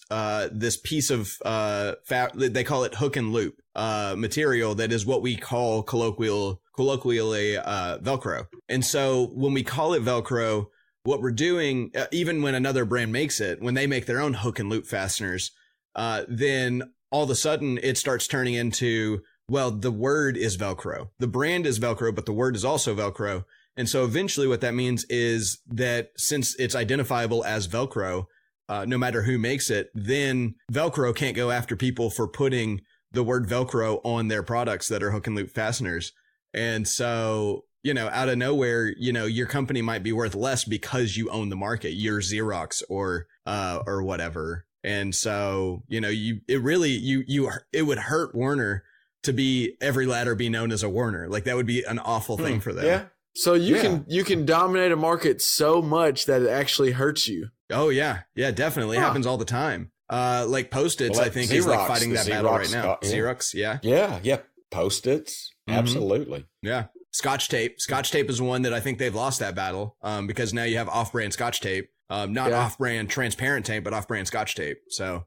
piece of they call it hook and loop material that is what we call colloquially Velcro. And so when we call it Velcro, what we're doing, even when another brand makes it, when they make their own hook and loop fasteners, then all of a sudden it starts turning into, well, the word is Velcro. The brand is Velcro, but the word is also Velcro. And so eventually what that means is that since it's identifiable as Velcro, no matter who makes it, then Velcro can't go after people for putting the word Velcro on their products that are hook and loop fasteners. And so, out of nowhere, your company might be worth less because you own the market. You're Xerox or whatever. And so, it would hurt Werner to be every ladder be known as a Werner. Like that would be an awful thing for them. Yeah. So you can dominate a market so much that it actually hurts you. Oh yeah. Yeah, definitely. It happens all the time. Like Post-its, I think, is like fighting that battle right now. Xerox, yeah. Yeah. Post-its. Mm-hmm. Absolutely. Yeah. Scotch tape. Scotch tape is one that I think they've lost that battle because now you have off-brand Scotch tape. Not off-brand transparent tape, but off-brand Scotch tape. So,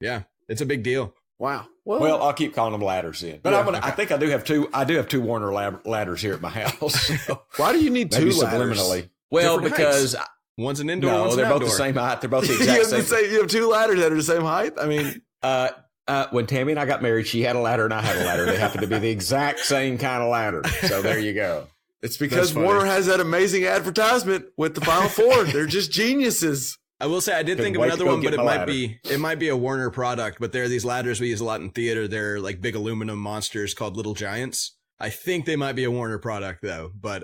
yeah, it's a big deal. Wow. Well, I'll keep calling them ladders then. But I think I do have two. I do have two Werner ladders here at my house. Why do you need two ladders? Subliminally. Well, different because heights. One's an indoor. One's they're an both outdoor. the same height. They're both the exact same. You have two ladders that are the same height. I mean, when Tammy and I got married, she had a ladder and I had a ladder. They happen to be the exact same kind of ladder. So there you go. It's because Warner has that amazing advertisement with the Final Four. They're just geniuses. I will say I did think of another one, but it might be a Werner product. But there are these ladders we use a lot in theater. They're like big aluminum monsters called Little Giants. I think they might be a Werner product though, but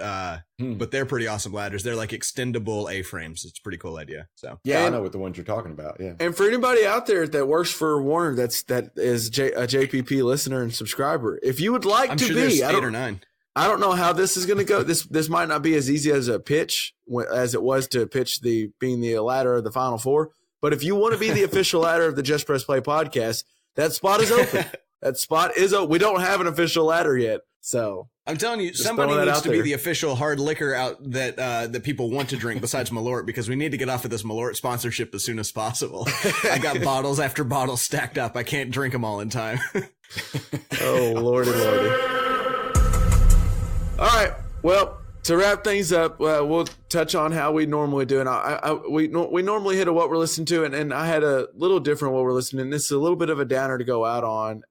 they're pretty awesome ladders. They're like extendable A-frames. It's a pretty cool idea. So yeah, I know what the ones you're talking about. Yeah. And for anybody out there that works for Werner, that is a JPP listener and subscriber, if you would like to be, 8 or 9. I don't know how this is going to go. This might not be as easy as a pitch as it was to pitch being the ladder of the Final Four. But if you want to be the official ladder of the Just Press Play podcast, that spot is open. That spot is open. We don't have an official ladder yet. So I'm telling you, somebody needs to be the official hard liquor out that people want to drink besides Malort, because we need to get off of this Malort sponsorship as soon as possible. I got bottles after bottles stacked up. I can't drink them all in time. Oh, lordy. All right. Well, to wrap things up, we'll touch on how we normally do. And we normally hit a what we're listening to, and I had a little different what we're listening to. This is a little bit of a downer to go out on.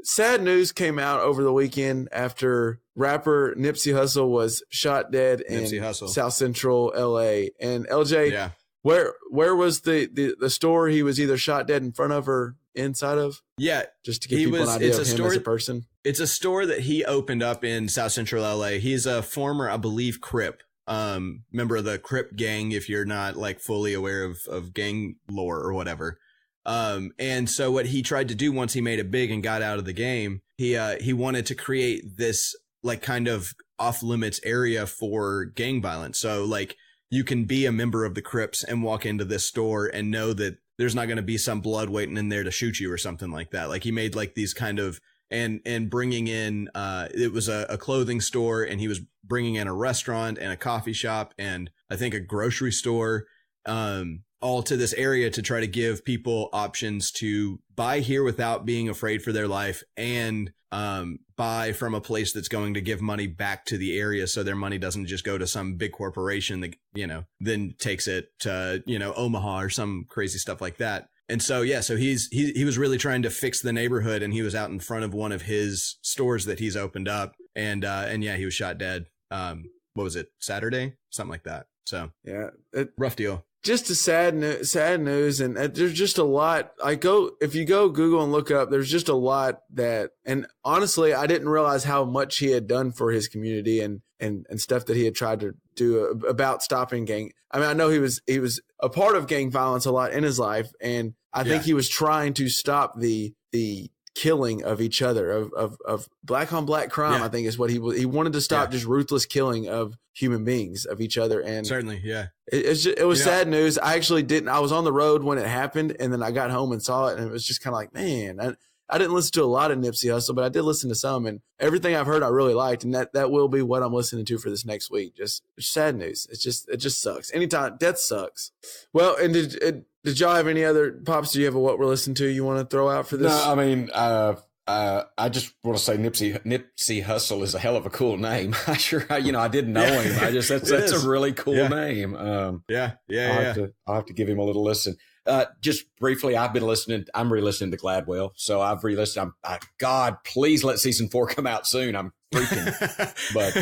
Sad news came out over the weekend after rapper Nipsey Hussle was shot dead in South Central LA. And LJ, where was the store he was either shot dead in front of or inside of? Yeah, just to give people an idea of him as a person. It's a store that he opened up in South Central LA. He's a former, I believe, Crip, member of the Crip gang, if you're not like fully aware of gang lore or whatever. And so what he tried to do once he made it big and got out of the game, he wanted to create this like kind of off limits area for gang violence. So like you can be a member of the Crips and walk into this store and know that there's not going to be some blood waiting in there to shoot you or something like that. Like he made like these kind of, and bringing in, it was a clothing store, and he was bringing in a restaurant and a coffee shop and I think a grocery store, all to this area to try to give people options to buy here without being afraid for their life, and buy from a place that's going to give money back to the area, so their money doesn't just go to some big corporation that, then takes it to, Omaha or some crazy stuff like that. And so, yeah, so he was really trying to fix the neighborhood, and he was out in front of one of his stores that he's opened up, and yeah, he was shot dead. What was it? Saturday? Something like that. So yeah, rough deal. Just a sad news. And there's just a lot. If you go Google and look up, there's just a lot that, and honestly, I didn't realize how much he had done for his community and stuff that he had tried to do about stopping gang. I mean, I know he was a part of gang violence a lot in his life. And I think he was trying to stop the killing of each other, of black on black crime. I think is what he wanted to stop, just ruthless killing of human beings, of each other. And certainly, it was sad news. I actually didn't. I was on the road when it happened, and then I got home and saw it, and it was just kind of like, man. I didn't listen to a lot of Nipsey Hussle, but I did listen to some, and everything I've heard I really liked, and that will be what I'm listening to for this next week. Just sad news. It just sucks. Anytime death sucks. Well, and did y'all have any other pops? Do you have a what we're listening to you want to throw out for this? No, I mean, I just want to say Nipsey Hussle is a hell of a cool name. I didn't know him. That's a really cool name. I'll have to give him a little listen. Just briefly, I'm re-listening to Gladwell. So I've re-listened. God, please let season 4 come out soon. I'm freaking. But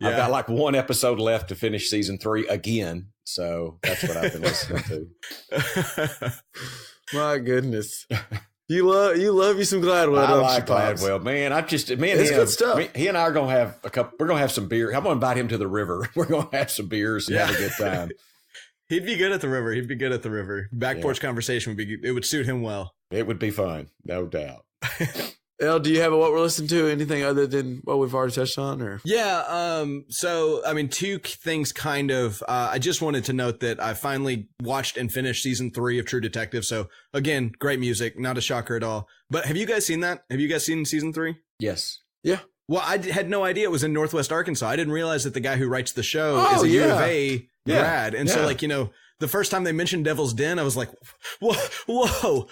I've got like one episode left to finish season 3 again. So that's what I've been listening to. My goodness. You love some Gladwell. I like Gladwell, man. It's good stuff. He and I are gonna have we're gonna have some beer. I'm gonna invite him to the river. We're gonna have some beers and have a good time. He'd be good at the river. Back porch conversation would suit him well. It would be fun, no doubt. Elle, do you have what we're listening to? Anything other than what we've already touched on? Or so I mean, two things kind of. I just wanted to note that I finally watched and finished season 3 of True Detective. So again, great music, not a shocker at all. But have you guys seen that? Have you guys seen season 3? Yes. Yeah. Well, I had no idea it was in Northwest Arkansas. I didn't realize that the guy who writes the show is a U of A grad. And so like, the first time they mentioned Devil's Den, I was like, whoa,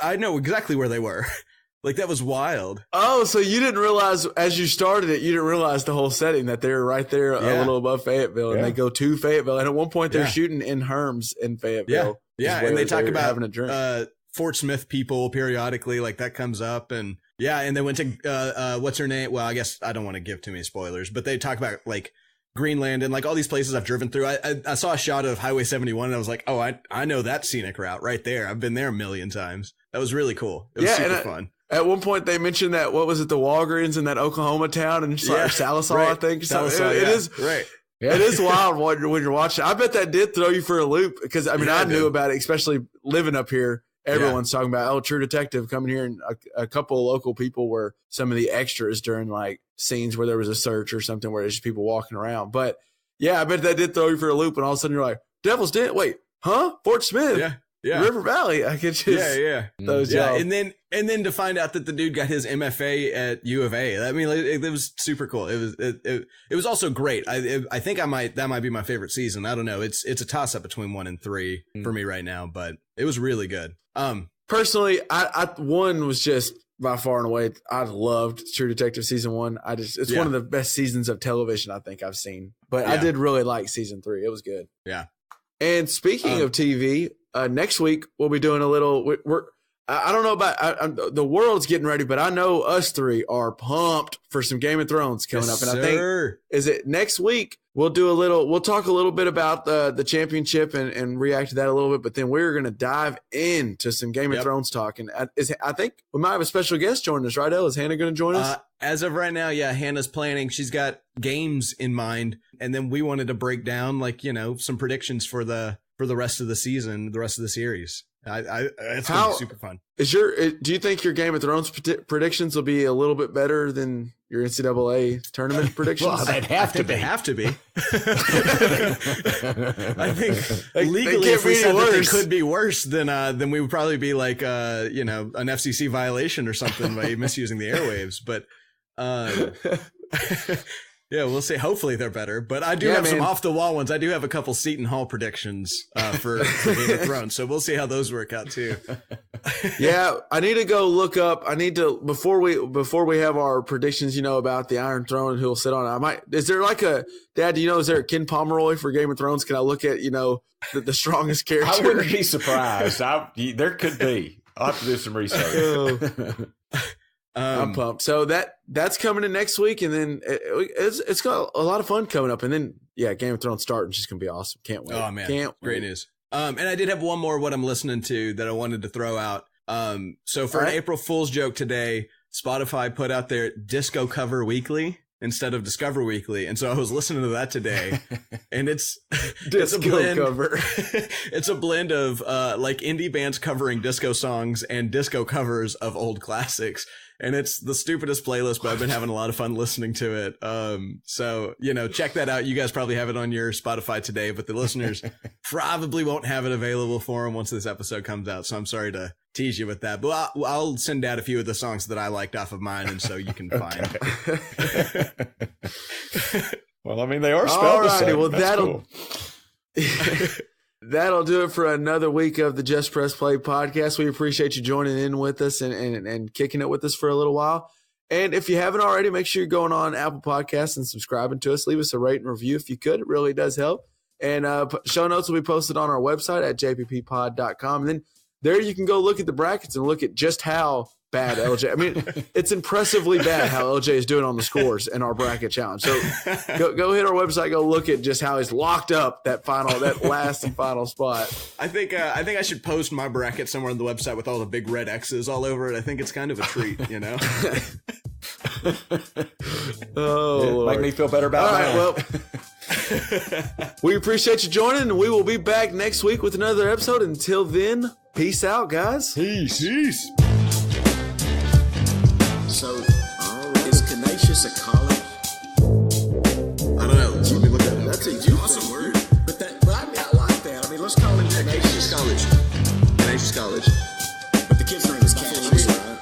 I know exactly where they were. Like, that was wild. Oh, so you didn't realize as you started it, you didn't realize the whole setting that they were right there a little above Fayetteville, and they go to Fayetteville. And at one point, they're shooting in Herms in Fayetteville. Yeah, and they talk about having a drink. Fort Smith people periodically, like that comes up. And and they went to, what's her name? Well, I guess I don't want to give too many spoilers, but they talk about like Greenland and like all these places I've driven through. I saw a shot of Highway 71 and I was like, oh, I know that scenic route right there. I've been there a million times. That was really cool. It was super fun. At one point, they mentioned that, what was it, the Walgreens in that Oklahoma town, and Sallisaw, right. I think. Sallisaw, it is right. Yeah. It is wild when you're watching. I bet that did throw you for a loop because I knew about it, especially living up here. Everyone's talking about True Detective coming here, and a couple of local people were some of the extras during like scenes where there was a search or something where there's just people walking around. But I bet that did throw you for a loop, and all of a sudden you're like, Devil's Den. Wait, huh? Fort Smith. Yeah. River Valley. I could just those and then to find out that the dude got his MFA at U of A. I mean, it was super cool. It was also great. I think that might be my favorite season. I don't know. It's a toss up between 1 and 3 for me right now, but it was really good. Personally, I 1 was just by far and away. I loved True Detective season 1. It's one of the best seasons of television I think I've seen. But I did really like season 3. It was good. Yeah. And speaking of TV, next week we'll be doing a little. I don't know about the world's getting ready, but I know us 3 are pumped for some Game of Thrones coming up. And I think is it next week we'll talk a little bit about the championship and react to that a little bit, but then we're going to dive into some Game of Thrones talk. And I think we might have a special guest joining us, right, Elle? Is Hannah going to join us? As of right now, Hannah's planning. She's got games in mind, and then we wanted to break down some predictions for the rest of the season, the rest of the series. It's going to be super fun. Do you think your Game of Thrones predictions will be a little bit better than your NCAA tournament predictions? Well, they have to be. I think legally, if we said that they could be worse, then we would probably be like, an FCC violation or something by misusing the airwaves. But we'll see. Hopefully they're better, but I do have some off the wall ones. I do have a couple Seton Hall predictions for Game of Thrones, so we'll see how those work out too. I need to go look up. I need to before we have our predictions, about the Iron Throne and who'll sit on it. Is there like a Dad? Is there a Ken Pomeroy for Game of Thrones? Can I look at the strongest character? I wouldn't be surprised. There could be. I'll have to do some research. I'm pumped. So that's coming in next week, and then it's got a lot of fun coming up, and then Game of Thrones starting, just gonna be awesome. Can't wait. Oh man, great news. And I did have one more what I'm listening to that I wanted to throw out. So for an April Fool's joke today, Spotify put out their Disco Cover Weekly instead of Discover Weekly, and so I was listening to that today, and it's a blend. Cover. It's a blend of like indie bands covering disco songs and disco covers of old classics. and it's the stupidest playlist, but I've been having a lot of fun listening to it. So, check that out. You guys probably have it on your Spotify today, but the listeners probably won't have it available for them once this episode comes out. So I'm sorry to tease you with that, but I'll send out a few of the songs that I liked off of mine, and so you can find. Well, I mean, they are spelled the same. Well, That's cool. That'll do it for another week of the Just Press Play podcast. We appreciate you joining in with us and kicking it with us for a little while. And if you haven't already, make sure you're going on Apple Podcasts and subscribing to us. Leave us a rate and review if you could. It really does help. And show notes will be posted on our website at jpppod.com. And then there you can go look at the brackets and look at just how bad LJ. I mean, it's impressively bad how LJ is doing on the scores in our bracket challenge. So go hit our website, go look at just how he's locked up that last and final spot. I think I should post my bracket somewhere on the website with all the big red X's all over it. I think it's kind of a treat, Oh, make me feel better about mine. Well, we appreciate you joining, and we will be back next week with another episode. Until then, peace out, guys. Peace. So, is Canisius a college? I don't know. Let me look at it. That's a awesome word. But I like that. I mean, let's call him Canisius College. Canisius College. But the kid's name is Cassius, right?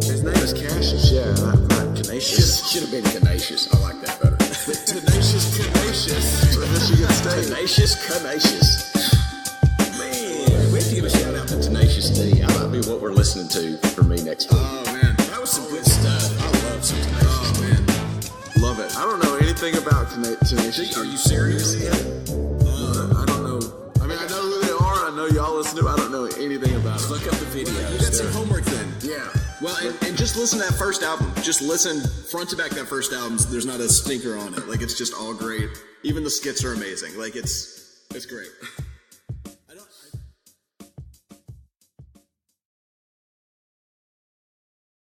His name is Cassius, yeah, not Canisius. Should have been Canisius. I like that better. Tenacious. Michigan State. Tenacious. Man, we have to give a shout out to Tenacious D. That might be what we're listening to for me next week. Oh, man. That was some good stuff. I love some Tenacious. Oh, man. Love it. I don't know anything about Tenacious. Are you serious? I don't know. I mean, I know who they are. I know y'all listen to them. I don't know anything about them. Look up the video. You got some homework then. Yeah. Well, and just listen to that first album. Just listen front to back that first album. There's not a stinker on it. Like, it's just all great. Even the skits are amazing. Like, it's great.